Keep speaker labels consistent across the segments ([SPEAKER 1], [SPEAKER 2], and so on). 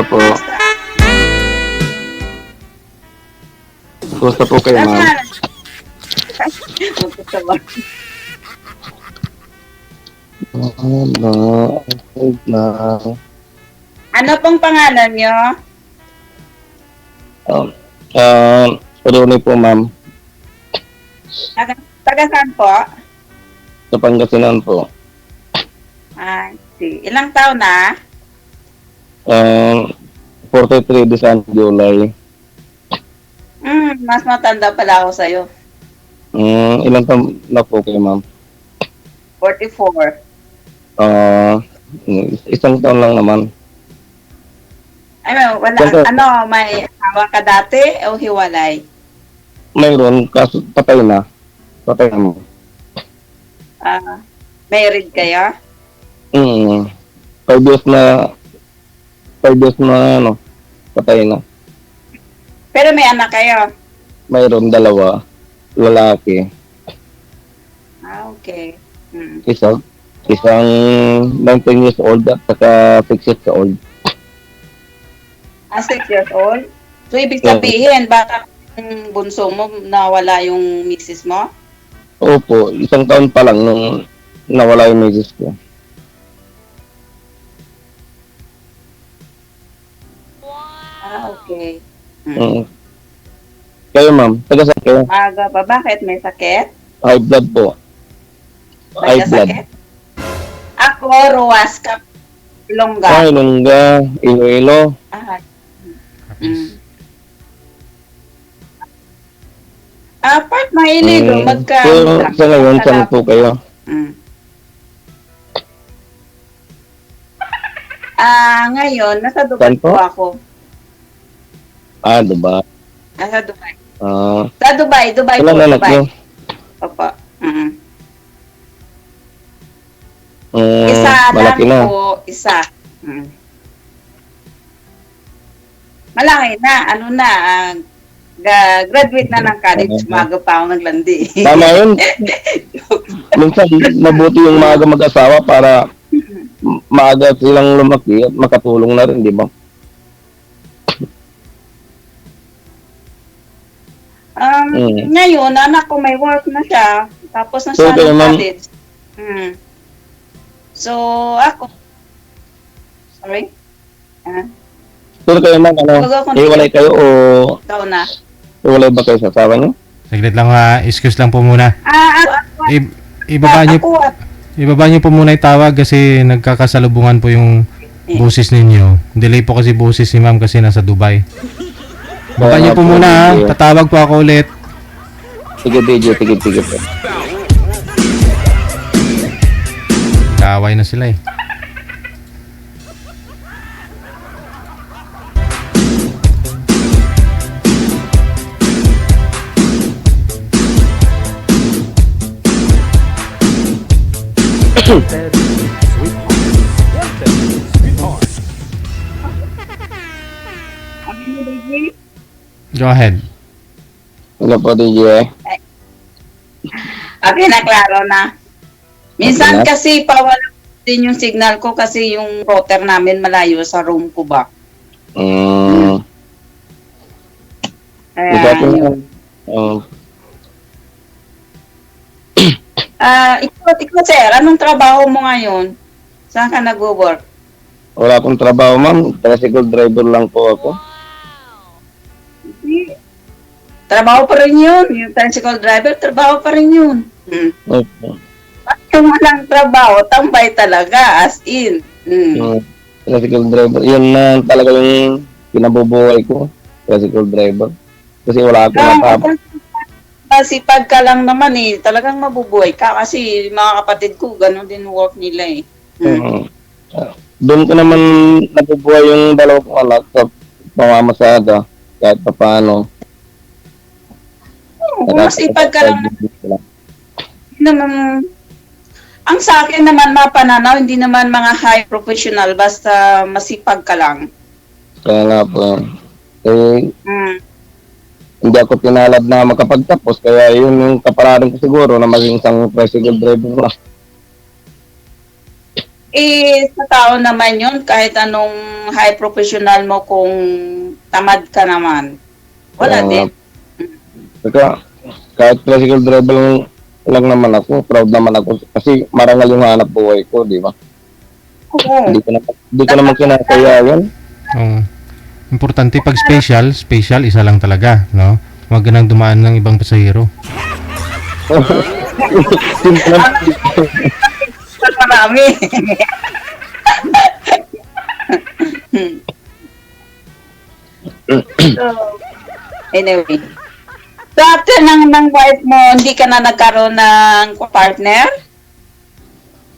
[SPEAKER 1] po. Kumusta po kayo, ma'am?
[SPEAKER 2] Magkasabay.
[SPEAKER 1] Na.
[SPEAKER 2] Ano pong pangalan nyo?
[SPEAKER 1] Rony po, ma'am.
[SPEAKER 2] Taga saan po?
[SPEAKER 1] Sa Pangasinan po.
[SPEAKER 2] Ilang taon na?
[SPEAKER 1] 43 December, July.
[SPEAKER 2] Mas matanda pala ako sa'yo.
[SPEAKER 1] Ilang taon na po kayo, ma'am?
[SPEAKER 2] 44.
[SPEAKER 1] Isang taon lang naman.
[SPEAKER 2] Wala. Ano, may asawa ka dati o hiwalay?
[SPEAKER 1] Mayroon, kaso patay na. Patay na mo.
[SPEAKER 2] Married kayo?
[SPEAKER 1] 5 years na, patay na.
[SPEAKER 2] Pero may anak kayo?
[SPEAKER 1] Mayroon 2, lalaki.
[SPEAKER 2] Okay.
[SPEAKER 1] Isang 19 years old at saka 6 years old.
[SPEAKER 2] 6 years old? So, ibig sabihin, baka yung bunso mo nawala yung misis mo?
[SPEAKER 1] Opo, isang taon pa lang nung nawala yung misis ko.
[SPEAKER 2] Okay.
[SPEAKER 1] Kayo, ma'am, taga saan kayo?
[SPEAKER 2] Maaga pa. Bakit? May sakit?
[SPEAKER 1] High blood po. High blood.
[SPEAKER 2] Sakit? Ako, Ruwas, Ilongga.
[SPEAKER 1] Ilongga, Iloilo.
[SPEAKER 2] Part Mailido,
[SPEAKER 1] So, sa ngayon, saan po kayo?
[SPEAKER 2] Ngayon, nasa Dubai
[SPEAKER 1] Saan po?
[SPEAKER 2] po ako.
[SPEAKER 1] Dubai.
[SPEAKER 2] Nasa Dubai.
[SPEAKER 1] Sa
[SPEAKER 2] Dubai po,
[SPEAKER 1] ilang anak
[SPEAKER 2] Dubai.
[SPEAKER 1] niyo?
[SPEAKER 2] Opo. Isa
[SPEAKER 1] malaki
[SPEAKER 2] lang
[SPEAKER 1] na.
[SPEAKER 2] po, isa. Malaki na, graduate na ng college, umaga pa ako naglandi.
[SPEAKER 1] Tama yun. Minsan, mabuti yung maaga mag-asawa para maaga silang lumaki at makatulong na rin, di ba?
[SPEAKER 2] Ngayon, anak ko may work na siya. Tapos na siya ng college. So, ako. Sorry?
[SPEAKER 1] Pero kayo man, hiwalay kayo o
[SPEAKER 2] Ikaw na.
[SPEAKER 1] hiwalay ba kayo sa asawa niyo?
[SPEAKER 3] Saglit lang, excuse lang po muna. Ibaba niyo po muna yung tawag kasi nagkakasalubungan po yung boses ninyo. Delay po kasi boses ni ma'am kasi nasa Dubai. Baba niyo po muna, tatawag po ako ulit.
[SPEAKER 1] Sige, video, sige po.
[SPEAKER 3] Kaaway na sila eh. Go ahead.
[SPEAKER 1] Ano po, DJ?
[SPEAKER 2] Okay na, klaro na. Minsan kasi pawala din yung signal ko kasi yung router namin malayo sa room ko ba. Ikaw sir, anong trabaho mo ngayon? Saan ka nag-work?
[SPEAKER 1] Wala akong trabaho, ma'am. Tricycle driver lang po ako.
[SPEAKER 2] Trabaho pa rin yun. Yung tricycle driver, trabaho pa rin yun.
[SPEAKER 1] Opo.
[SPEAKER 2] Yung walang trabaho, tambay talaga, as in.
[SPEAKER 1] Tricycle driver. Yun na talaga yung pinabubuhay ko. Tricycle driver. Kasi wala akong matapos.
[SPEAKER 2] Masipag ka lang naman eh. Talagang mabubuhay ka kasi mga kapatid ko, ganun din work nila eh.
[SPEAKER 1] Doon ko naman nabubuhay yung 2 kong anak sa pamamasada kahit pa paano.
[SPEAKER 2] Kung masipag ka lang naman, ang sa akin naman mapananaw, hindi naman mga high professional, basta masipag ka lang.
[SPEAKER 1] Kaya nga po. Hindi ako pinalad na makapagtapos, kaya yun yung kapalaran ko siguro na maging isang tricycle driver na.
[SPEAKER 2] Sa tao naman yun, kahit anong high professional mo kung tamad ka naman. Wala
[SPEAKER 1] Kaya nga,
[SPEAKER 2] din.
[SPEAKER 1] saka, kahit tricycle driver lang naman ako, proud naman ako kasi marangal yung hanap buhay ko, di ba?
[SPEAKER 2] Oo.
[SPEAKER 1] Hindi ko naman kinakaya yan.
[SPEAKER 3] Oo. Importante pag special, isa lang talaga, no? Huwag ka nang dumaan ng ibang pasahero.
[SPEAKER 2] Marami. So, anyway. So, after ng wife mo, hindi ka na nagkaroon ng partner?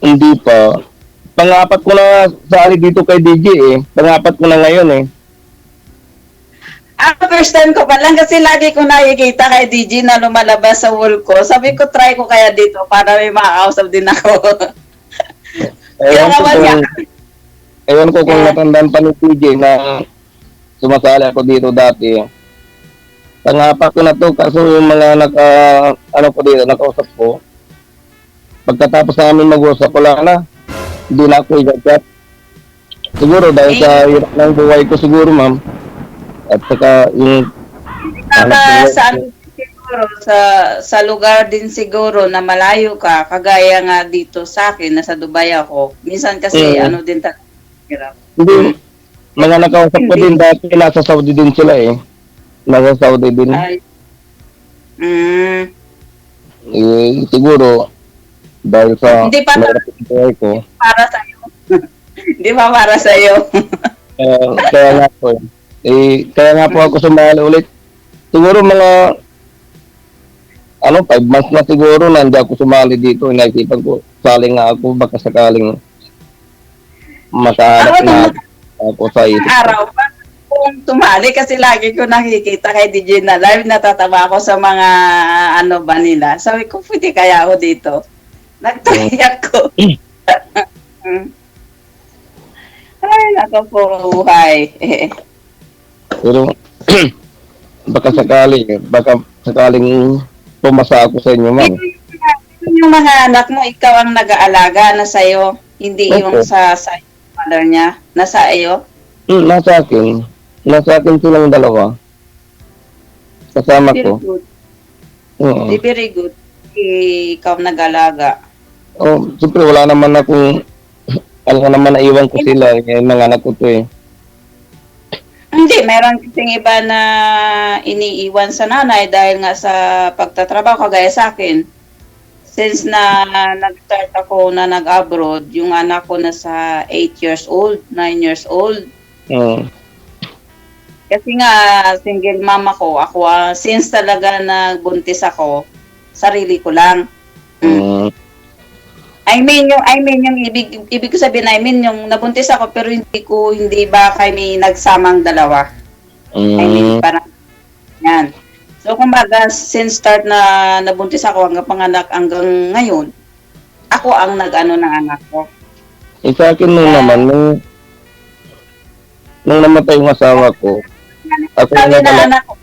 [SPEAKER 1] Hindi pa. Pangapat ko na sali dito kay DJ eh. Pangapat ko na ngayon eh.
[SPEAKER 2] First time ko pa lang kasi lagi ko nakikita kay DJ na lumalabas sa wall ko. Sabi ko, try ko kaya dito para may makakausap din ako.
[SPEAKER 1] Ewan ko
[SPEAKER 2] naman niya.
[SPEAKER 1] ewan ko kung natandaan pa ni DJ na sumasali ako dito dati. Pangapat ko na to kaso yung mga nakausap ko. Pagkatapos namin mag-usap, wala na. Hindi na ako i-chat. Siguro dahil sa hirap ng buhay ko siguro, ma'am. At saka yung
[SPEAKER 2] Sa siguro, sa lugar din siguro na malayo ka, kagaya nga dito sa akin, nasa Dubai ako. Minsan kasi ano din hirap.
[SPEAKER 1] hindi, mga nakausap ko din dati, nasa Saudi din sila eh. Nasa Saudi din.
[SPEAKER 2] Ay.
[SPEAKER 1] Siguro, dahil sa
[SPEAKER 2] Hindi pa
[SPEAKER 1] mahirap ang buhay ko,
[SPEAKER 2] para sa iyo. Hindi pa para sa iyo.
[SPEAKER 1] kaya nga po, kaya nga po ako sumali ulit. Siguro mga 5 months na siguro na hindi ako sumali dito. Naisipan ko, sali nga ako, baka sakaling makahanap na ako sa isip.
[SPEAKER 2] Araw pa kung tumali kasi lagi ko nakikita kay DJ na live, natatawa ako sa mga ano ba nila. Sabi ko, pwede kaya ako dito. Nag-try ako. Ay, nako po, buhay.
[SPEAKER 1] Pero baka sakaling pumasa ako sa inyo, ma'am.
[SPEAKER 2] Yung mga anak mo, ikaw ang nag-aalaga na sa'yo, hindi yung
[SPEAKER 1] Opo.
[SPEAKER 2] sa mother niya, nasa iyo.
[SPEAKER 1] Nasa akin. Nasa akin silang dalawa. Kasama
[SPEAKER 2] Very
[SPEAKER 1] ko.
[SPEAKER 2] good.
[SPEAKER 1] Oo.
[SPEAKER 2] Very good. Ikaw nag-alaga.
[SPEAKER 1] Siyempre wala naman akong naman naiwan ko sila. Yung mga anak ko to eh.
[SPEAKER 2] Hindi, meron kasing iba na iniiwan sa nanay dahil nga sa pagtatrabaho, kagaya sa akin. Since na nag-start ako na nag-abroad, yung anak ko nasa 8 years old, 9 years old. Kasi nga, single mama ko, ako, since talaga nagbuntis ako, sarili ko lang. I mean yung ibig ko sabihin, yung nabuntis ako pero hindi ba kami nagsamang dalawa. Parang yan. So kumbaga since start na nabuntis ako hanggang panganak hanggang ngayon, ako ang nag-ano ng anak ko.
[SPEAKER 1] Sa akin nung namatay yung asawa ko, ako
[SPEAKER 2] Sabi
[SPEAKER 1] yung
[SPEAKER 2] na anak ko,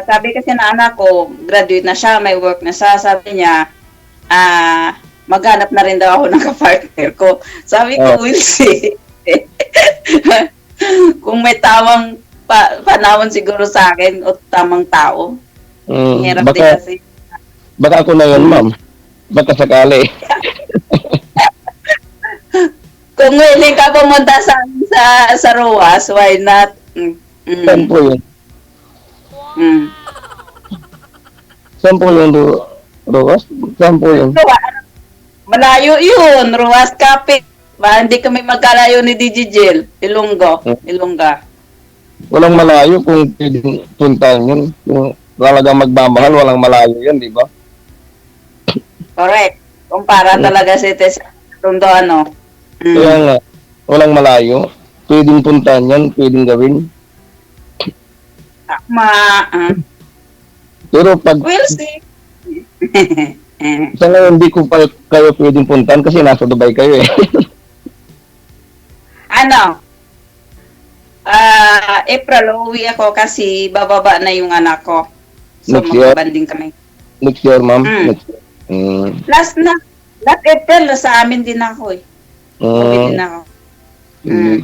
[SPEAKER 2] sabi kasi na anak ko, graduate na siya, may work na siya, sabi niya, maghanap na rin daw ako ng kapartner ko. Sabi ko, we'll see. Kung may tamang panahon siguro sa akin o tamang tao. Hirap din kasi.
[SPEAKER 1] Baka ako na yun, ma'am. Baka sakali.
[SPEAKER 2] Kung willing ka pumunta sa ROAS, why not?
[SPEAKER 1] Saan po yun? Saan po yun, Roas? Saan po yun?
[SPEAKER 2] Malayo yun, ROAS Cafe. Hindi kami magkalayo ni DJ Jill. Ilongga.
[SPEAKER 1] Walang malayo kung pwedeng puntahan yun. Kung talagang magmamahal, walang malayo yan, di ba?
[SPEAKER 2] Correct. Kumpara talaga si Tess Tondo, ano.
[SPEAKER 1] Kaya nga, walang malayo. Pwedeng puntahan yan, pwedeng gawin. Pero pag
[SPEAKER 2] We'll see.
[SPEAKER 1] sa ngayon, hindi ko pa kayo pwedeng puntahan kasi nasa Dubai kayo eh.
[SPEAKER 2] April, uuwi ako kasi bababa na yung anak ko. So,
[SPEAKER 1] Next year?
[SPEAKER 2] magbabanding kami.
[SPEAKER 1] Next year, ma'am.
[SPEAKER 2] Mm.
[SPEAKER 1] Next year.
[SPEAKER 2] Last Last April, sa amin din ako eh. Bumili din ako.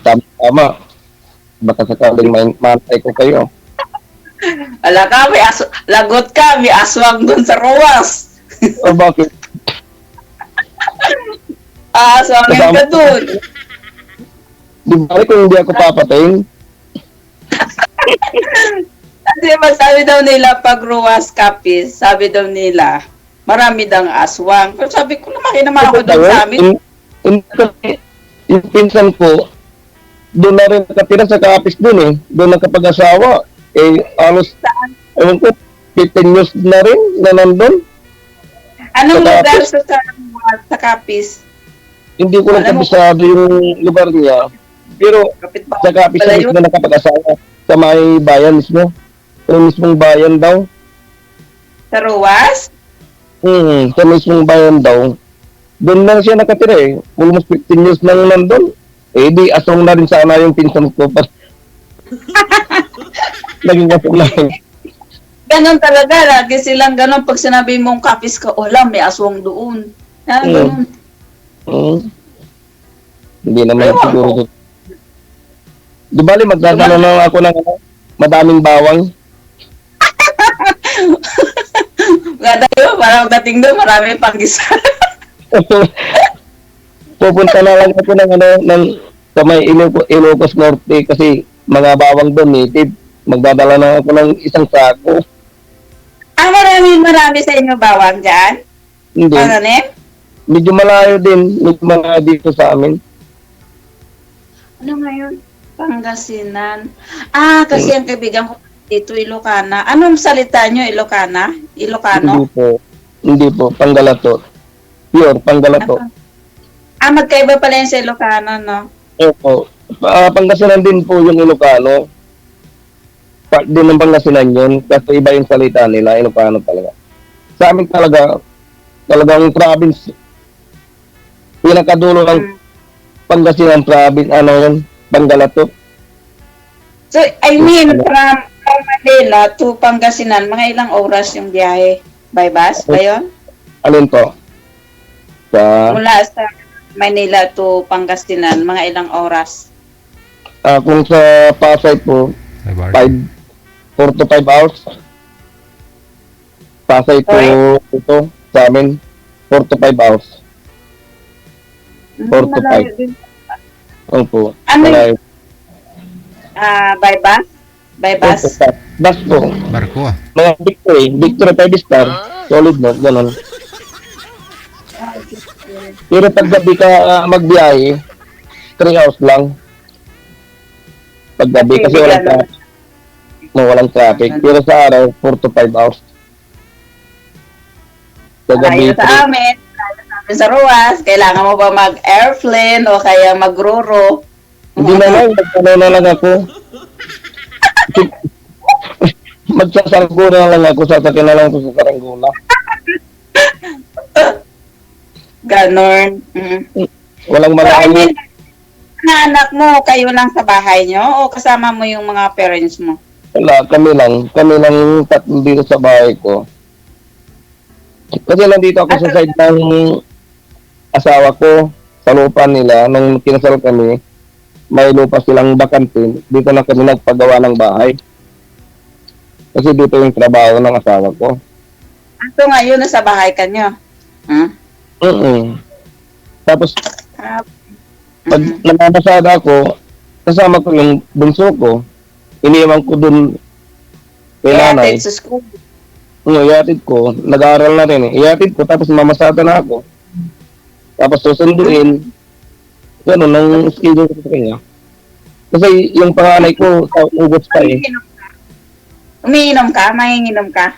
[SPEAKER 1] Tama. Baka sakaling mantay ko kayo.
[SPEAKER 2] Ala ka, lagot ka, may aswang dun sa Roas.
[SPEAKER 1] O bakit?
[SPEAKER 2] Aswangin ka dun.
[SPEAKER 1] Di ba kung hindi ako papatayin?
[SPEAKER 2] Kasi sabi daw nila, pag Roas Capiz, sabi daw nila, marami daw aswang. Pero sabi ko, lumaki naman ako doon sa amin.
[SPEAKER 1] Yung pinsan ko, doon na rin nakatira sa Capiz doon eh. Doon nakapag-asawa. Alos, ewan ko, 15 years na rin na nandun.
[SPEAKER 2] Anong
[SPEAKER 1] Sa
[SPEAKER 2] lugar
[SPEAKER 1] Capiz?
[SPEAKER 2] sa Capiz?
[SPEAKER 1] Hindi ko lang
[SPEAKER 2] Alam mo-
[SPEAKER 1] kabisado yung lugar niya. Pero
[SPEAKER 2] Kapit
[SPEAKER 1] sa Capiz
[SPEAKER 2] pala
[SPEAKER 1] na
[SPEAKER 2] yun?
[SPEAKER 1] mismo nakapag-asawa. Sa may bayan mismo. Sa mismong bayan daw.
[SPEAKER 2] Sa Roas?
[SPEAKER 1] Sa mismong bayan daw. Doon lang siya nakatira eh. Almost 15 years nang nandun. Di asong na rin sana yung pinsan ko. Naging asong na rin.
[SPEAKER 2] Ganon talaga, lagi silang ganon. Pag sinabi mong Capiz ka, wala, may aswang doon. Ganon.
[SPEAKER 1] Hindi naman siguro. Di bali, magdadala na ako ng madaming bawang.
[SPEAKER 2] Ganda yun, parang dating doon, marami pang gisa.
[SPEAKER 1] Pupunta na lang ako ng sa may Ilocos Norte kasi mga bawang doon native. Magdadala na ako ng isang sako.
[SPEAKER 2] Marami sa inyo bawang dyan?
[SPEAKER 1] Hindi.
[SPEAKER 2] Ano, Nem?
[SPEAKER 1] Medyo malayo din. Medyo malayo dito sa amin.
[SPEAKER 2] Ano ngayon? Pangasinan. Kasi ang kaibigan ko dito, Ilocana. Anong salita nyo, Ilocana? Ilocano?
[SPEAKER 1] Hindi po. Panggalato. Pure, Panggalato.
[SPEAKER 2] Magkaiba pala yung sa Ilocano, no?
[SPEAKER 1] Opo. Pangasinan din po yung Ilocano. Part din ng Pangasinan yun. Kasi iba yung salita nila. Ilocano talaga. Sa amin talagang province. Pinakadulo ng Pangasinan province. Yun? Panggalato.
[SPEAKER 2] So, I mean, from Manila to Pangasinan, mga ilang oras yung biyahe? By bus ba yun?
[SPEAKER 1] Alin po?
[SPEAKER 2] Mula sa Manila to Pangasinan, mga ilang oras?
[SPEAKER 1] Kung sa Pasay po, 4 to 5 hours. Pasay po ito sa amin, 4 to 5 hours. 4 to 5. Opo.
[SPEAKER 2] Ano yun? By bus? By bus?
[SPEAKER 1] Bus po.
[SPEAKER 3] Barko
[SPEAKER 1] Mga Victory 5 star. Solid no, gano'n. Pero pag gabi ka magbiyahe, 3 hours lang. Pag gabi kasi walang traffic. Pero sa araw, 4 to 5 hours. Sa gabi,
[SPEAKER 2] Sa amin, sa Roas, kailangan mo ba mag-airplane o kaya mag-roro?
[SPEAKER 1] hindi na lang, nagtanong na lang ako. Magsasanggo na lang ako, sasakyan na lang ako sa Saranggola.
[SPEAKER 2] Ganon.
[SPEAKER 1] Walang
[SPEAKER 2] So, I
[SPEAKER 1] malayo.
[SPEAKER 2] mean, na anak mo, kayo lang sa bahay nyo o kasama mo yung mga parents mo?
[SPEAKER 1] Wala, kami lang tatlo dito sa bahay ko. Kasi nandito ako sa side ng asawa ko, sa lupa nila, nung kinasal kami, may lupa silang bakante, dito na kami nagpagawa ng bahay. Kasi dito yung trabaho ng asawa ko.
[SPEAKER 2] So ngayon, nasa bahay ka nyo?
[SPEAKER 1] Tapos,
[SPEAKER 2] Ah,
[SPEAKER 1] pag namamasada ako, kasama ko yung bunso ko, iniwan ko dun kay nanay.
[SPEAKER 2] sa school.
[SPEAKER 1] Iatid ko, nag-aaral na rin eh. Iatid ko, tapos mamasada na ako. Tapos susunduin, gano'n, ang schedule ko sa kanya. Kasi yung panganay ko, sa ubos pa eh.
[SPEAKER 2] Umiinom ka? Manginginom ka?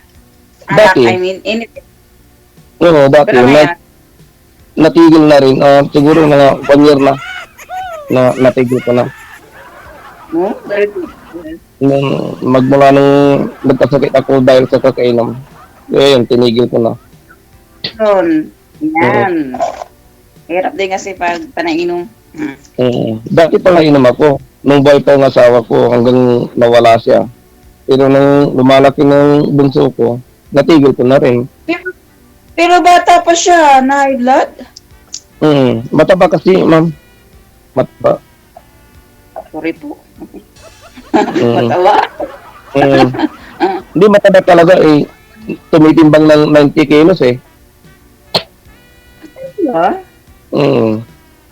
[SPEAKER 1] Dati.
[SPEAKER 2] Init.
[SPEAKER 1] Oo, dati,
[SPEAKER 2] Pero ngayon,
[SPEAKER 1] natigil na rin. Siguro mga 1 year na natigil ko na.
[SPEAKER 2] no? Very good.
[SPEAKER 1] Magmula nung nagkasakit ako dahil sa kakainom. Kaya yun, tinigil ko na.
[SPEAKER 2] Yun. Yan. Hirap din kasi pag panainom.
[SPEAKER 1] Dati pala inom ako. Nung buhay pa ang asawa ko hanggang nawala siya. Pero nung lumalaki ng bunso ko, natigil ko na rin.
[SPEAKER 2] Pero bata pa siya, na high blood.
[SPEAKER 1] Mataba kasi, ma'am. Mataba.
[SPEAKER 2] Sorry po.
[SPEAKER 1] Mm.
[SPEAKER 2] Matawa.
[SPEAKER 1] Mm. Hindi mataba talaga eh. Tumitimbang ng 90 kilos eh.
[SPEAKER 2] Ha?
[SPEAKER 1] Mm.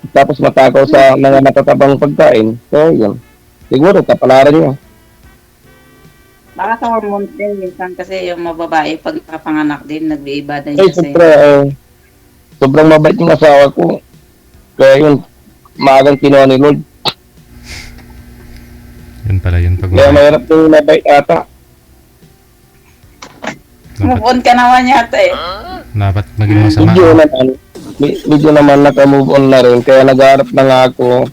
[SPEAKER 1] Tapos matakaw sa mga matatabang pagkain. So, yun. Siguro, kapalaran niya.
[SPEAKER 2] Baka sa hormones din minsan kasi yung mababae pag nakapanganak din, nag-iiba din
[SPEAKER 1] Ay,
[SPEAKER 2] kasi.
[SPEAKER 1] siyempre, sobrang mabait yung asawa ko. Kaya yun, maagang kinuha ni Lord.
[SPEAKER 3] Yun pala yun. Pag
[SPEAKER 1] Kaya mahirap yung mabait ata.
[SPEAKER 2] Move on ka naman yata eh.
[SPEAKER 3] dapat maging masama.
[SPEAKER 1] Medyo naman naka-move on na rin. Kaya nag-aarap na nga ako.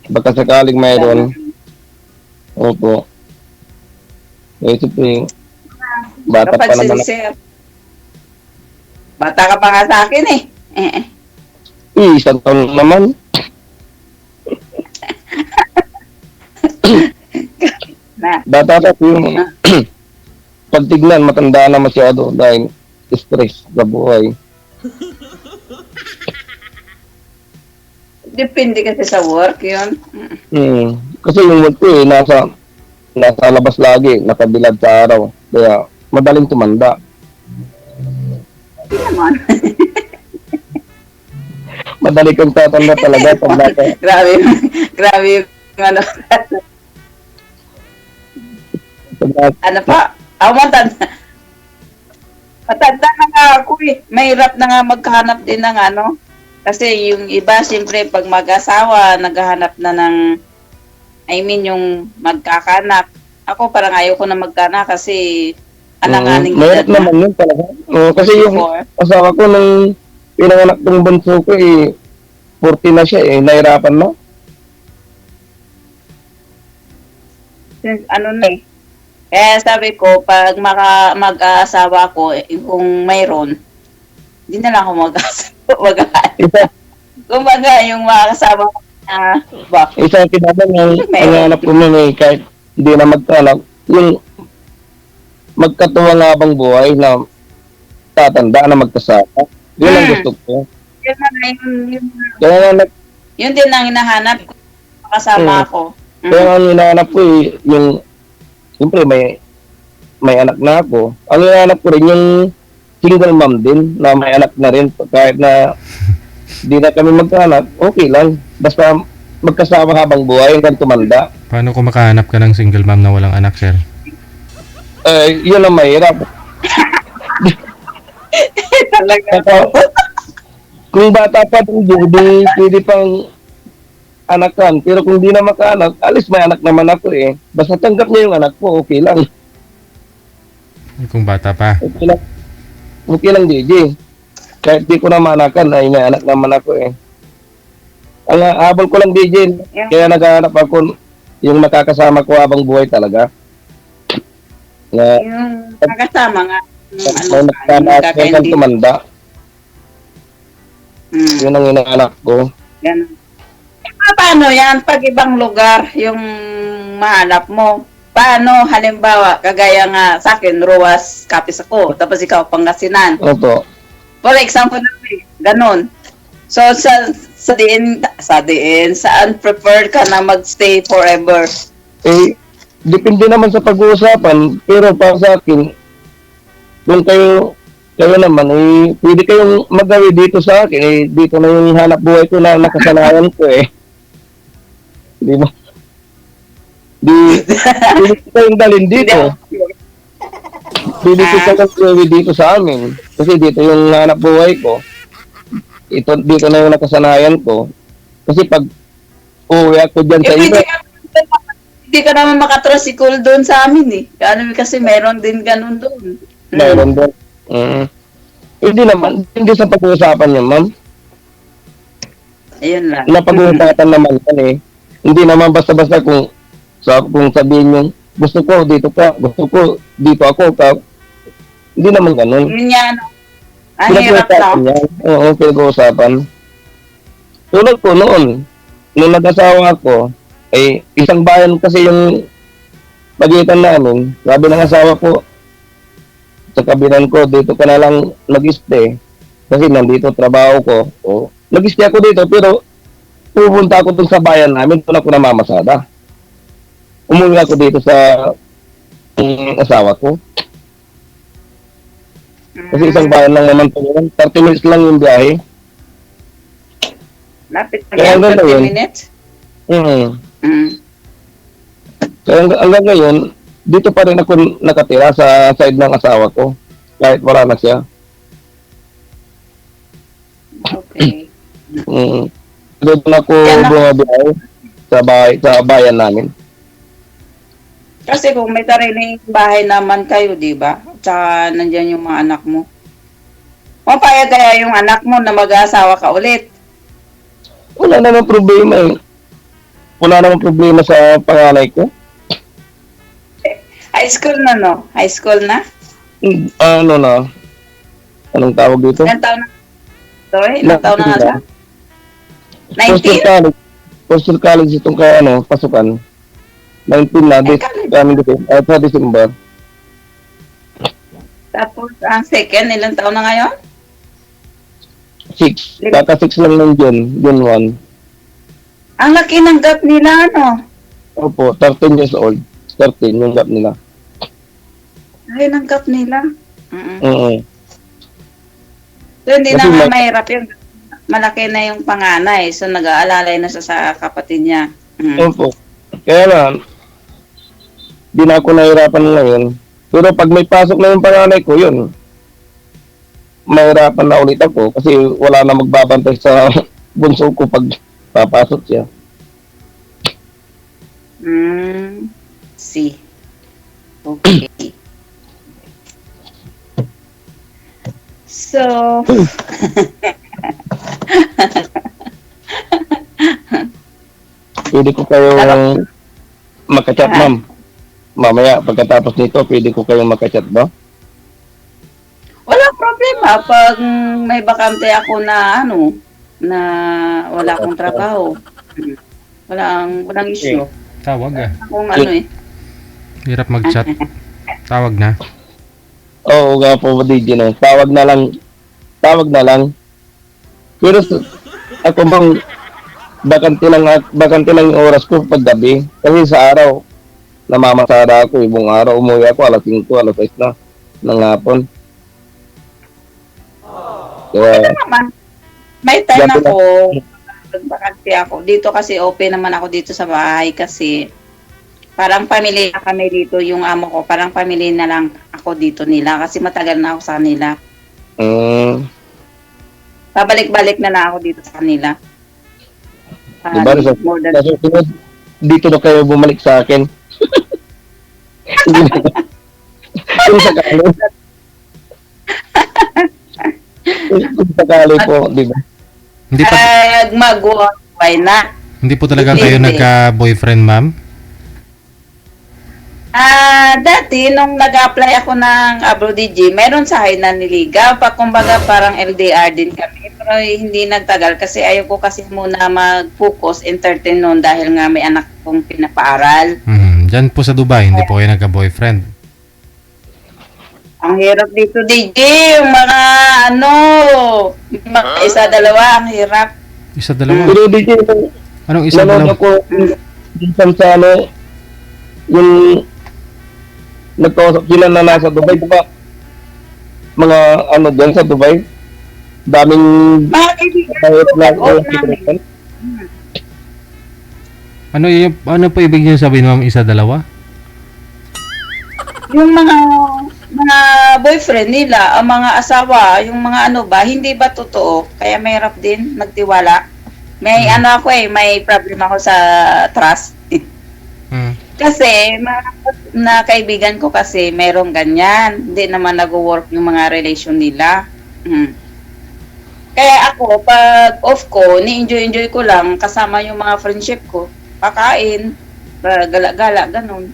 [SPEAKER 1] Baka sakaling mayroon. Opo. Eh, siyempre, bata pa naman.
[SPEAKER 2] Sir. Bata ka pa nga sa akin eh.
[SPEAKER 1] Isang taon naman. Bata pa yung pagtignan, matanda na masyado dahil stress sa buhay.
[SPEAKER 2] Depende kasi sa work yun.
[SPEAKER 1] Kasi yung work ko nasa labas lagi, nakabilad sa araw. Kaya madaling tumanda.
[SPEAKER 2] Hindi naman.
[SPEAKER 1] Madali kang tatanda talaga pag nasa...
[SPEAKER 2] grabe yung ano. Ano pa? Matanda. Matanda na nga ako eh. Mahirap na nga maghanap din ng ano. Kasi yung iba, siyempre, pag mag-asawa, naghahanap na ng, yung magkakanak. Ako parang ayaw ko na magkanak kasi alanganing
[SPEAKER 1] mahirap naman yun talaga. Kasi yung asawa ko nung pinanganak ng bunso ko 40 na siya nahirapan na.
[SPEAKER 2] Ano na eh. Kaya sabi ko, pag mag-asawa ko, kung mayroon, hindi na lang ako mag-asawa. Kumbaga, yung mga kasama ko ba?
[SPEAKER 1] Isang kinabang ang anak ko nun kahit hindi na magkanak, yung magkatuwang habang buhay na tatanda na magkasama. Yun ang gusto ko.
[SPEAKER 2] Yun din ang hinahanap ko kasama ako.
[SPEAKER 1] Kaya ang hinahanap ko yung siyempre may anak na ako. Ang hinahanap ko rin yung single mom din na may anak na rin kahit na hindi na kami magkaanak, okay lang. Basta magkasama habang buhay hanggang tumanda.
[SPEAKER 3] Paano kung makahanap ka ng single mom na walang anak, sir?
[SPEAKER 1] Yun ang mahirap.
[SPEAKER 2] Talaga.
[SPEAKER 1] Kung bata pa din, pwede pang anakan. Pero kung di na makaanak, alis may anak naman ako eh. Basta tanggap niya yung anak ko, okay lang.
[SPEAKER 3] Kung bata pa.
[SPEAKER 1] Okay lang, DJ. Kahit di ko na maanakan, ay may anak naman ako eh. Ang habol ko lang, DJ. Kaya naghahanap ako yung makakasama ko habang buhay talaga.
[SPEAKER 2] Yung nakasama nga.
[SPEAKER 1] Hanggang tumanda. Yun ang inaanak ko.
[SPEAKER 2] Yan. Paano yan? Pag ibang lugar, yung mahanap mo, paano halimbawa, kagaya nga sa akin, Ruas, Capiz ako, tapos ikaw Pangasinan.
[SPEAKER 1] Opo.
[SPEAKER 2] For example, ganun. So, saan preferred ka na magstay forever?
[SPEAKER 1] Depende naman sa pag-uusapan, pero para sa akin, kung kayo naman, pwede kayong magawi dito sa akin, dito na yung hanap buhay ko na nakasanayan ko Di ba? Pwede ko kayong dalhin dito. Pwede ko kayong magawi dito sa amin. Kasi dito yung hanap buhay ko. Dito na yung nakasanayan ko. Kasi pag uwi ako dyan sa iba.
[SPEAKER 2] Hindi ka naman makatrasikol doon sa amin eh. Kasi meron din ganun doon.
[SPEAKER 1] Meron doon. Hindi naman. Hindi sa pag-uusapan yan, ma'am.
[SPEAKER 2] Ayun lang.
[SPEAKER 1] Napag-uusapan naman yan Hindi naman basta-basta kung sabihin yung gusto ko dito ka, gusto ko dito ako ka. Hindi naman ganun.
[SPEAKER 2] Yun yan. Ang hirap na.
[SPEAKER 1] Oo, pinag-uusapan. Tulad ko noon, nung nag-asawa ako, isang bayan kasi yung pagitan namin. Sabi ng asawa ko, sa kabinan ko, dito ka na lang mag-stay. Kasi nandito trabaho ko. O, nag-stay ako dito, pero pupunta ako dun sa bayan namin, doon ako namamasada. Umuwi ako dito sa asawa ko. Kasi isang bayan lang naman po yun. 30 minutes lang yung biyahe.
[SPEAKER 2] Lapit na
[SPEAKER 1] Kaya
[SPEAKER 2] yan,
[SPEAKER 1] hanggang
[SPEAKER 2] 30
[SPEAKER 1] ngayon,
[SPEAKER 2] minutes.
[SPEAKER 1] mm. Kaya hanggang ngayon, dito pa rin ako nakatira sa side ng asawa ko. Kahit wala na siya.
[SPEAKER 2] Okay.
[SPEAKER 1] Doon ako bumabiyahe sa bayan namin.
[SPEAKER 2] Kasi kung may sariling bahay naman kayo, di ba? Tsaka nandyan yung mga anak mo. Mapayag kaya yung anak mo na mag-aasawa ka ulit.
[SPEAKER 1] Wala namang problema eh. Wala namang problema sa panganay ko.
[SPEAKER 2] High school na, no? High school na?
[SPEAKER 1] Ano na? Anong tawag dito?
[SPEAKER 2] Ilang taon na? Sorry, ilang taon na nga siya?
[SPEAKER 1] Postal
[SPEAKER 2] 19?
[SPEAKER 1] college. Postal college itong pasukan. 19 na, sa December.
[SPEAKER 2] Tapos ang second, ilang taon na ngayon?
[SPEAKER 1] 6. Kaka 6 lang ng June 1.
[SPEAKER 2] Ang laki ng gap nila, ano?
[SPEAKER 1] Opo, 13 years old. 13 yung gap nila.
[SPEAKER 2] Laki ng gap nila. So, hindi
[SPEAKER 1] Kasi
[SPEAKER 2] naman mahirap yung malaki na yung panganay. So, nag-aalalay na siya sa kapatid niya.
[SPEAKER 1] Opo. Kaya na, di na ako nahirapan ngayon. Pero pag may pasok na yung panganay ko, yun, mahirapan na ulit ako kasi wala na magbabantay sa bunso ko pag papasok siya.
[SPEAKER 2] See. Okay. So,
[SPEAKER 1] Pwede ko kayong makachat, ma'am. Mamaya, pagkatapos nito, pwede ko kayong makachat ba?
[SPEAKER 2] walang problema pag may bakante ako na na wala akong trabaho. Walang issue.
[SPEAKER 3] Tawag ah.
[SPEAKER 2] Kung
[SPEAKER 3] Hirap mag-chat. Tawag na.
[SPEAKER 1] Oo nga po, DJ, no. Tawag na lang. Pero ako bang bakante lang yung oras ko pag gabi. Kasi sa araw, namamasada ako. Ibang araw, umuwi ako, alas 5, alas 6 na ng hapon. Kaya,
[SPEAKER 2] naman. May time
[SPEAKER 1] Gabi na.
[SPEAKER 2] ako, bakante ako. Dito kasi open naman ako dito sa bahay kasi parang pamilya kami dito, yung amo ko, parang pamilya na lang ako dito nila kasi matagal na ako sa kanila. Pabalik-balik na lang ako dito sa kanila.
[SPEAKER 1] diba,
[SPEAKER 2] More than
[SPEAKER 1] sa susunod, dito na kayo bumalik sa akin. Kung sakali. Kung sakali po, di ba?
[SPEAKER 3] Hindi pa
[SPEAKER 2] mag-why na.
[SPEAKER 3] hindi po talaga kayo
[SPEAKER 2] Hindi.
[SPEAKER 3] nagka-boyfriend, ma'am?
[SPEAKER 2] Dati, nung nag-apply ako ng abroad DG, meron sa akin na niligaw. Kumbaga parang LDR din kami. Pero hindi nagtagal kasi ayaw ko kasi muna mag-focus, entertain noon dahil nga may anak kong pinapaaral.
[SPEAKER 3] Diyan po sa Dubai, hindi po kayo nagka-boyfriend.
[SPEAKER 2] Ang hirap dito, DJ. Yung mga isa, dalawa, ang hirap.
[SPEAKER 3] Isa, dalawa.
[SPEAKER 1] Pero DJ,
[SPEAKER 3] Anong isa,
[SPEAKER 1] nanood
[SPEAKER 3] dalawa?
[SPEAKER 1] ako minsan sa yung nagkausap sila na nasa Dubai, di ba? Mga dyan sa Dubai, daming
[SPEAKER 2] Mga kaibigan
[SPEAKER 1] kahit
[SPEAKER 2] ko,
[SPEAKER 1] na
[SPEAKER 2] nag-off namin.
[SPEAKER 3] Ano po ibig niyo sabihin, ma'am? Isa, dalawa?
[SPEAKER 2] Yung mga boyfriend nila, ang mga asawa, yung mga hindi ba totoo? Kaya mahirap din magtiwala. May may problem ako sa trust. Kasi, na kaibigan ko kasi merong ganyan. Hindi naman nag-work yung mga relation nila. Kaya ako, pag off ko, ni-enjoy ko lang kasama yung mga friendship ko. Pakain, gala-gala, ganun.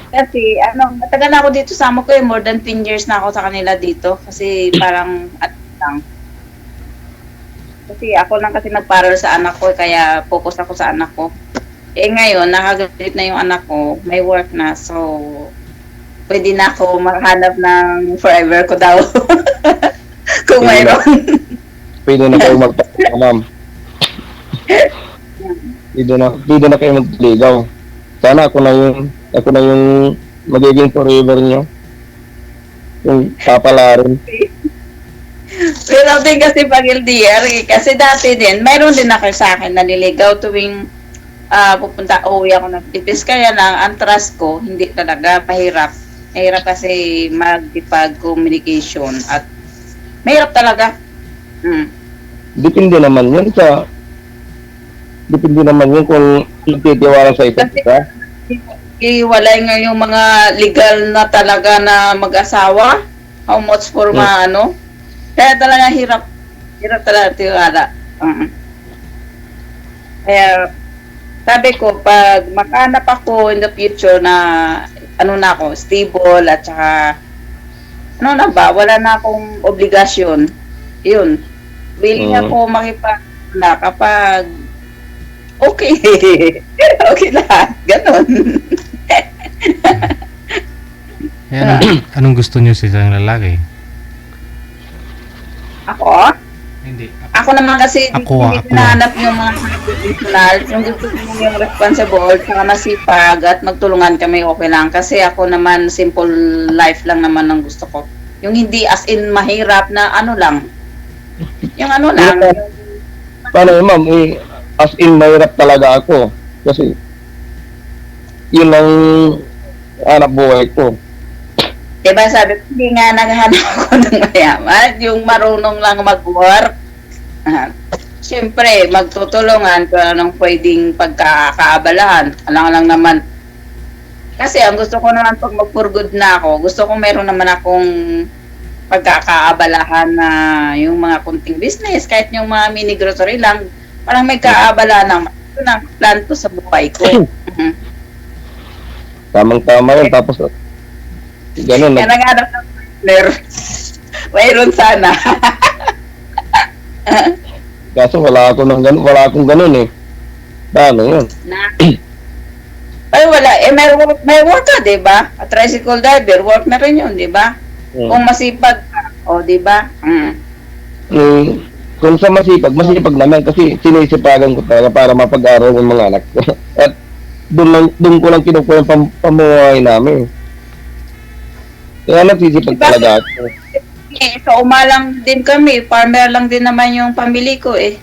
[SPEAKER 2] Kasi, matagal na ako dito sa amo ko more than 10 years na ako sa kanila dito. Kasi parang, lang. Kasi ako lang kasi nagparal sa anak ko, kaya focus ako sa anak ko. Ngayon, nakagraduate na yung anak ko, may work na, so, pwede na ako makahanap ng forever ko daw. Kung
[SPEAKER 1] Pwede na.
[SPEAKER 2] mayroon.
[SPEAKER 1] Pwede na kayo magpapalika, ma'am. Pwede na kayo magligaw. Sana ako na yung magiging forever nyo. Yung papalarin.
[SPEAKER 2] Pero din kasi pag LDR, kasi dati din, mayroon din ako sa akin na niligaw tuwing uwi ako ng Pilipinas. Kaya lang, ang trust ko, hindi talaga, mahirap. Mahirap kasi mag-communication at mahirap talaga.
[SPEAKER 1] Depende naman yun kung nagtitiwala sa isa't isa.
[SPEAKER 2] Iwalay nga yung mga legal na talaga na mag-asawa. How much for Kaya talaga hirap talaga tiwala. Kaya sabi ko, pag makahanap ako in the future na na ako, stable at saka wala na akong obligasyon. Yun. Willing ako makipag kapag okay. Okay lahat. Ganon.
[SPEAKER 3] Anong gusto niyo sa isang lalaki?
[SPEAKER 2] Ako?
[SPEAKER 3] Hindi.
[SPEAKER 2] Ako naman kasi
[SPEAKER 3] Ako.
[SPEAKER 2] hinahanap yung mga traditional, yung gusto ko yung responsible, saka masipag at magtulungan kami okay lang. Kasi ako naman simple life lang naman ang gusto ko. Yung hindi as in mahirap na lang. Yung lang.
[SPEAKER 1] Paano yun, ma'am? As in, mahirap talaga ako. Kasi, yun ang hanap buhay ko.
[SPEAKER 2] Diba sabi ko, hindi nga naghahanap ako ng mayaman, yung marunong lang mag-work. Siyempre, magtutulungan kung anong pwedeng pagkakaabalahan. Alang lang naman. Kasi ang gusto ko naman pag mag-for good na ako, gusto ko meron naman akong pagkakaabalahan na yung mga kunting business, kahit yung mga mini grocery lang, parang may kaabalahan ng plan ko sa buhay ko.
[SPEAKER 1] Tamang-tama yun. Tapos, ganun.
[SPEAKER 2] Kaya nag-hanap ng partner. Mayroon sana.
[SPEAKER 1] Kaso wala akong ganun eh. Paano yun?
[SPEAKER 2] Ay, wala. May work ka, di ba? A tricycle driver, work na rin yun, di ba? Kung masipag ka, di ba?
[SPEAKER 1] Kung sa masipag naman kasi sinisipagan ko talaga para mapag-aral ng mga anak ko. At doon ko lang kinukuha yung pamuhay namin. Kaya nagsisipag talaga ako.
[SPEAKER 2] Sa umalang din kami, farmer lang din naman yung pamilya ko eh.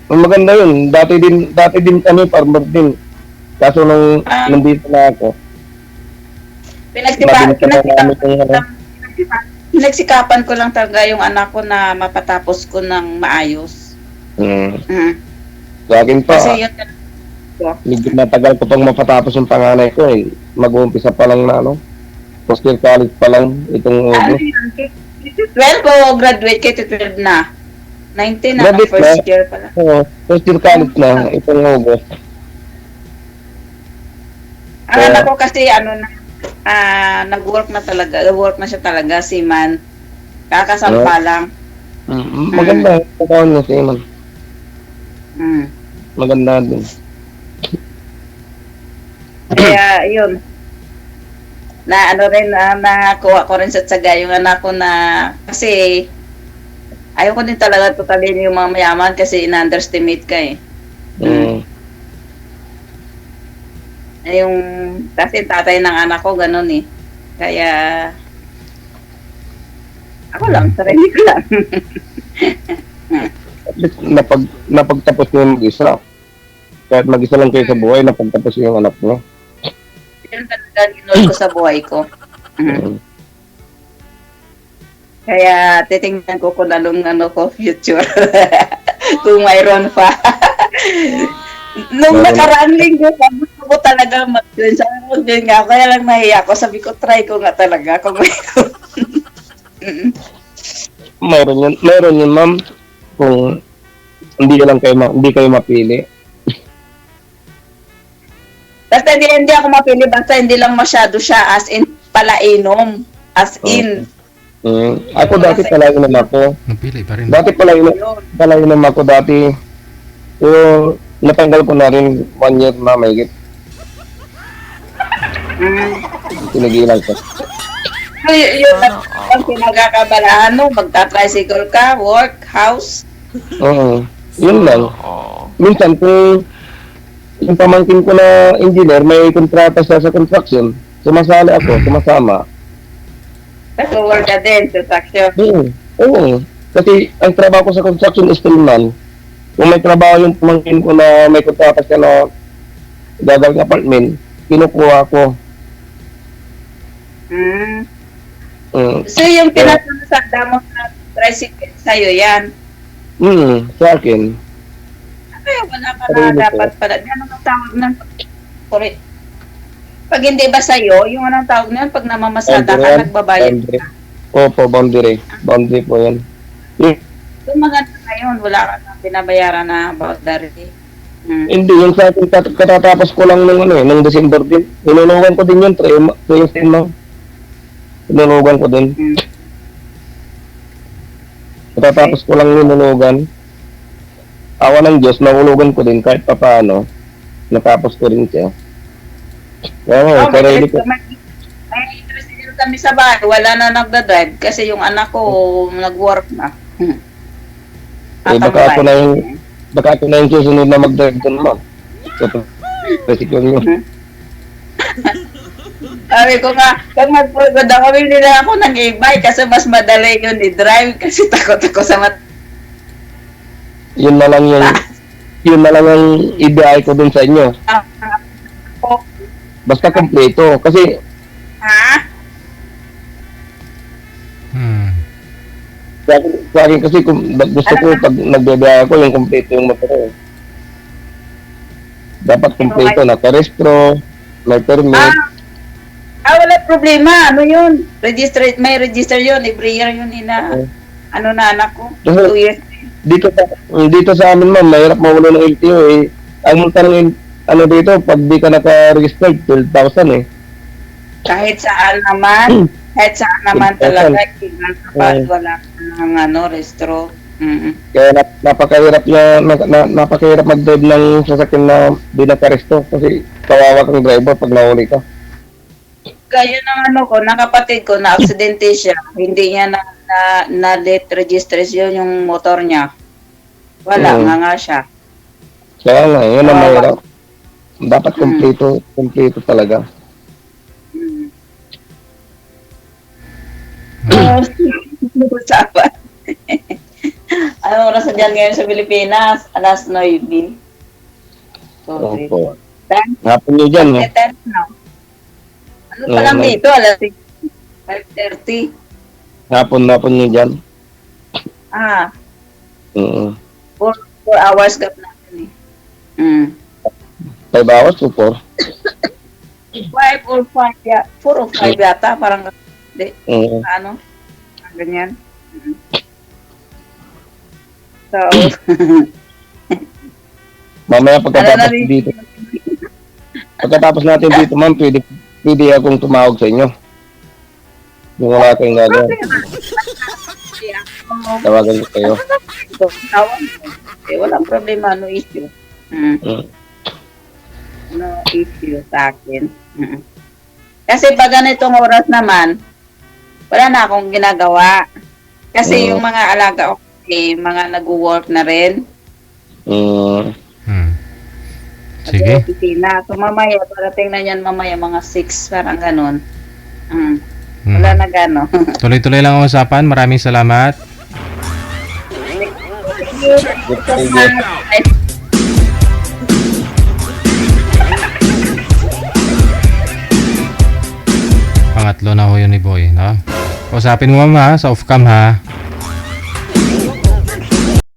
[SPEAKER 1] Maganda yun. Dati din kami farmer din. Kaso nung nandito na ako,
[SPEAKER 2] pinagsikapan ko lang talaga yung anak ko na mapatapos ko ng maayos.
[SPEAKER 1] Sa akin pa,
[SPEAKER 2] Kasi yun,
[SPEAKER 1] medyo matagal ko pang mapatapos yung panganay ko eh. Mag-uumpisa pa lang na first year college pa lang itong August.
[SPEAKER 2] 12 ko graduate kay 12 na. 19 na,
[SPEAKER 1] Graduate
[SPEAKER 2] first year pa lang.
[SPEAKER 1] Oo, first year college na itong August.
[SPEAKER 2] Ang anak ko kasi nag-work na siya talaga, si Man. Kakasampa lang.
[SPEAKER 1] Maganda yung pagkaon niya si Iman. Maganda din.
[SPEAKER 2] Kaya yun. Nakuha ko rin sa tsaga yung anak ko na kasi ayaw ko din talaga tutalin yung mga mayaman kasi in-underestimate ka eh. Yung kasi tatay ng anak ko ganun eh. Kaya ako lang, sarili ko lang.
[SPEAKER 1] At least napagtapos niya mag-isa. Kahit mag-isa lang kayo sa buhay, napagtapos yung anak niya.
[SPEAKER 2] Yun talaga ginol ko sa buhay ko. Kaya titingnan ko kung anong future. Kung mayroon pa. Nung nakaraang linggo, gusto ko talaga mag-join. Sabi ko, mag-join nga. Kaya lang nahiya ko. Sabi ko, try ko nga talaga kung mayroon.
[SPEAKER 1] Mayroon yun, ma'am. Kung hindi kayo mapili.
[SPEAKER 2] Basta hindi ako mapili. Basta hindi lang masyado siya as in palainom. As in.
[SPEAKER 1] Ako dati palainom ako.
[SPEAKER 3] Napili pa rin.
[SPEAKER 1] Dati palainom ako dati. So, natanggal ko na rin 1 year na mahigit. Pinigilan ko.
[SPEAKER 2] So, yun ang pinagkakabalahan mo, magta-tricycle ka, work, house.
[SPEAKER 1] Oo. Yun lang. Minsan, kung yung pamangkin ko na engineer, may kontrata siya sa construction, sumasali ako, sumasama.
[SPEAKER 2] Nag-work ka din sa saksyon.
[SPEAKER 1] Oo. Kasi ang trabaho ko sa construction is 3 man. Kung may trabaho yung pamangkin ko na may kontrata siya na gagawing apartment, kinukuha ko.
[SPEAKER 2] So, yung pinasasada mo sa tricycle sa'yo, yan.
[SPEAKER 1] Sa akin.
[SPEAKER 2] Kaya wala ka na dapat pala. Ano ang tawag ng... Sorry. Pag hindi ba sa'yo, yung anong tawag na yan, pag namamasada ka, nagbabayad ka.
[SPEAKER 1] Opo, boundary. Boundary po yan.
[SPEAKER 2] So, maganda ngayon, wala ka na binabayaran na boundary.
[SPEAKER 1] Hindi, yung sa akin, katatapos ko lang nung December din. Inulugan ko din yun, 3 years din, ma'am. Inulugan ko din. Katatapos ko lang inulugan. Awa ng Diyos, nahulugan ko din kahit pa paano. Natapos ko rin siya. Oo, sarili ko.
[SPEAKER 2] May interest din kami sa bahay, wala na nagdadrive kasi yung anak ko nag-work na.
[SPEAKER 1] Baka ako na yung susunod na mag-drive doon, ma'am. So, tricycle nyo.
[SPEAKER 2] Sabi ko nga, pag mag-pagod ako, hindi na ako nag-e-bike kasi mas madali yun i-drive kasi takot ako sa
[SPEAKER 1] Yun na lang yung ibiyahe ko dun sa inyo. Basta kompleto. Kasi, sa akin kasi gusto ko pag nagbibiyahe ko, yung kompleto yung motor. Dapat kompleto, naka-restro, may permit.
[SPEAKER 2] Wala problema. Ano yun? May register yun. Every year yun ano na anak ko. 2 years.
[SPEAKER 1] Dito sa amin, ma'am, mahirap mawala ng LTO eh. Ang multa ng dito, pag di ka naka-register, 12,000 eh.
[SPEAKER 2] Kahit saan naman talaga, kapag wala ka ng restro.
[SPEAKER 1] Kaya napakahirap mag-drive ng sasakyan na di naka-resto kasi kawawa kang driver pag nahuli ka.
[SPEAKER 2] Kaya ng nakapatid ko, na-aksidente siya. Hindi niya na-let registration yung motor niya. Wala, nga siya.
[SPEAKER 1] Kaya nga, yun ang mahirap. Dapat kompleto talaga.
[SPEAKER 2] Usapan. Anong oras na dyan ngayon sa Pilipinas? Alas 9.
[SPEAKER 1] Opo. Hapon nyo dyan, eh.
[SPEAKER 2] Ano pa lang dito? Alas 5:30.
[SPEAKER 1] Hapon nyo dyan.
[SPEAKER 2] 4 hours gap natin eh.
[SPEAKER 1] 5 hours o 4?
[SPEAKER 2] 5 or 5 4 or 5 yata. Parang ganyan. So,
[SPEAKER 1] mamaya pagkatapos natin dito, ma'am, pwede akong tumawag sa inyo. Kung wala kayong gagawin. Tawagan ko kayo.
[SPEAKER 2] Walang problema, no issue. No issue sa akin. Kasi pag ganitong oras naman, wala na akong ginagawa. Kasi yung mga alaga ko, mga nag-work na rin.
[SPEAKER 3] Sige.
[SPEAKER 2] So mamaya, parating na yan mamaya, mga 6, parang ganon. Wala na gano.
[SPEAKER 3] Tuloy-tuloy lang ang usapan. Maraming salamat. Pangatlo na ho yun ni Boy, no? Usapin mo, ma'am, ha? Sa off-cam, ha?